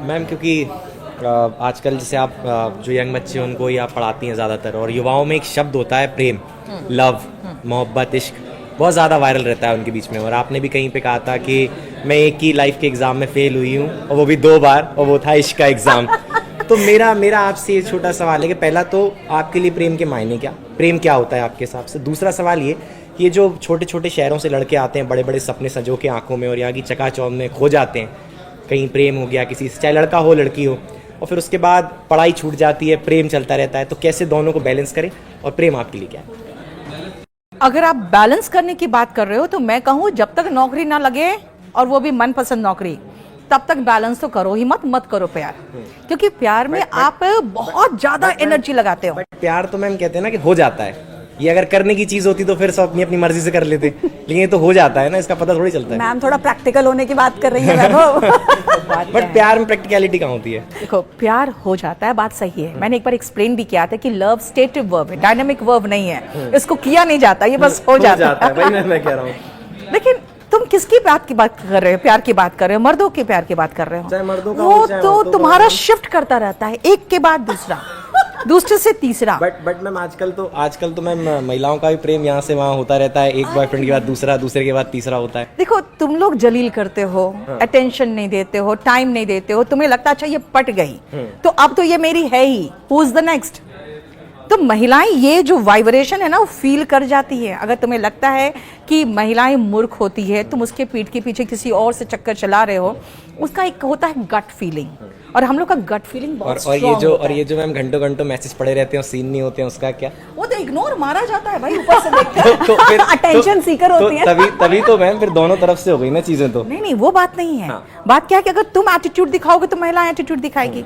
Ma'am क्योंकि आजकल जैसे आप जो यंग बच्चे हैं उनको ही आप पढ़ाती हैं ज़्यादातर, और युवाओं में एक शब्द होता है प्रेम, लव, मोहब्बत, इश्क, बहुत ज़्यादा वायरल रहता है उनके बीच में। और आपने भी कहीं पे कहा था कि मैं एक ही लाइफ के एग्ज़ाम में फ़ेल हुई हूँ, और वो भी 2 बार, और वो था इश्क का एग्ज़ाम। तो मेरा आपसे ये छोटा सवाल है कि पहला तो आपके लिए प्रेम के मायने क्या, प्रेम क्या होता है आपके हिसाब से। दूसरा सवाल ये जो छोटे छोटे शहरों से लड़के आते हैं बड़े बड़े सपने सजो के आंखों में, और यहाँ की चकाचौंध में खो जाते हैं, कहीं प्रेम हो गया किसी से, चाहे लड़का हो लड़की हो, और फिर उसके बाद पढ़ाई छूट जाती है, प्रेम चलता रहता है, तो कैसे दोनों को बैलेंस करें, और प्रेम आपके लिए क्या है? अगर आप बैलेंस करने की बात कर रहे हो तो मैं कहूँ जब तक नौकरी ना लगे, और वो भी मनपसंद नौकरी, तब तक बैलेंस तो करो ही मत करो प्यार। क्योंकि प्यार में आप बहुत ज्यादा एनर्जी लगाते हो। बट प्यार तो मैम कहते हैं ना कि हो जाता है, ये अगर करने की चीज होती तो फिर सब अपनी अपनी मर्जी से कर लेते, लेकिन ये तो हो जाता है ना, इसका पता थोड़ी चलता है। मैम थोड़ा प्रैक्टिकल होने की बात कर रही है वैभव। बट प्यार में प्रैक्टिकलिटी कहाँ होती है? देखो प्यार हो जाता है, बात सही है। मैंने एक बार एक्सप्लेन भी किया था कि लव स्टेटिव वर्ब है, डायनामिक वर्ब नहीं है, इसको किया नहीं जाता, ये बस हो जाता है। वही मैं कह रहा हूँ। लेकिन तुम किसकी बात कर रहे हो? प्यार की बात कर रहे हो, मर्दों के प्यार की बात कर रहे हो? चाहे मर्दों का वो हो, चाहे तो औरतों का तुम्हारा हो। शिफ्ट करता रहता है, एक के बाद दूसरा, दूसरे से तीसरा। बट मैम आजकल तो मैम महिलाओं का भी प्रेम यहाँ से वहाँ होता रहता है, एक बॉयफ्रेंड के बाद दूसरा, दूसरे के बाद तीसरा होता है। देखो तुम लोग जलील करते हो, अटेंशन नहीं देते हो, टाइम नहीं देते हो, तुम्हें लगता अच्छा ये पट गई तो अब तो ये मेरी है ही, हु इज द नेक्स्ट। तो महिलाएं ये जो वाइब्रेशन है ना वो फील कर जाती है। अगर तुम्हें लगता है कि महिलाएं मूर्ख होती है, तुम उसके पीठ के पीछे किसी और से चक्कर चला रहे हो, उसका एक होता है गट फीलिंग, और हम लोग का गट फीलिंग बहुत स्ट्रांग होता है। ये जो मैम घंटों घंटों मैसेज पड़े रहते हैं, सीन नहीं होते हैं, उसका क्या? वो तो इग्नोर मारा जाता है भाई, ऊपर से देखते हैं। अटेंशन सीकर होती है। तभी तो मैम फिर दोनों तरफ से हो गई ना चीजें तो। नहीं वो बात नहीं है। बात क्या है कि अगर तुम एटीट्यूड दिखाओगे तो महिला एटीट्यूड दिखाएगी।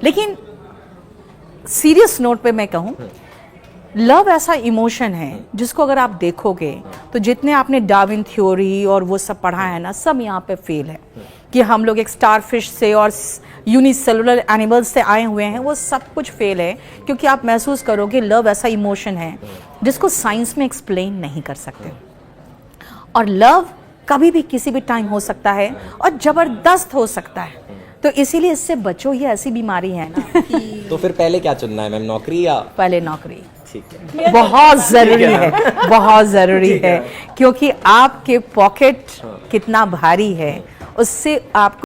लेकिन सीरियस नोट पे मैं कहूं, लव ऐसा इमोशन है जिसको अगर आप देखोगे तो जितने आपने डार्विन थ्योरी और वो सब पढ़ा है ना, सब यहाँ पे फेल है। कि हम लोग एक स्टारफिश से और यूनिसेलुलर एनिमल्स से आए हुए हैं, वो सब कुछ फेल है। क्योंकि आप महसूस करोगे लव ऐसा इमोशन है जिसको साइंस में एक्सप्लेन नहीं कर सकते, और लव कभी भी किसी भी टाइम हो सकता है और जबरदस्त हो सकता है। तो इसीलिए इससे बचो, ये ऐसी बीमारी है ना कि तो फिर पहले क्या चुनना है मैम, नौकरी या? पहले नौकरी ठीक है, बहुत जरूरी है, बहुत जरूरी है। क्योंकि आपके पॉकेट कितना भारी है उससे आपको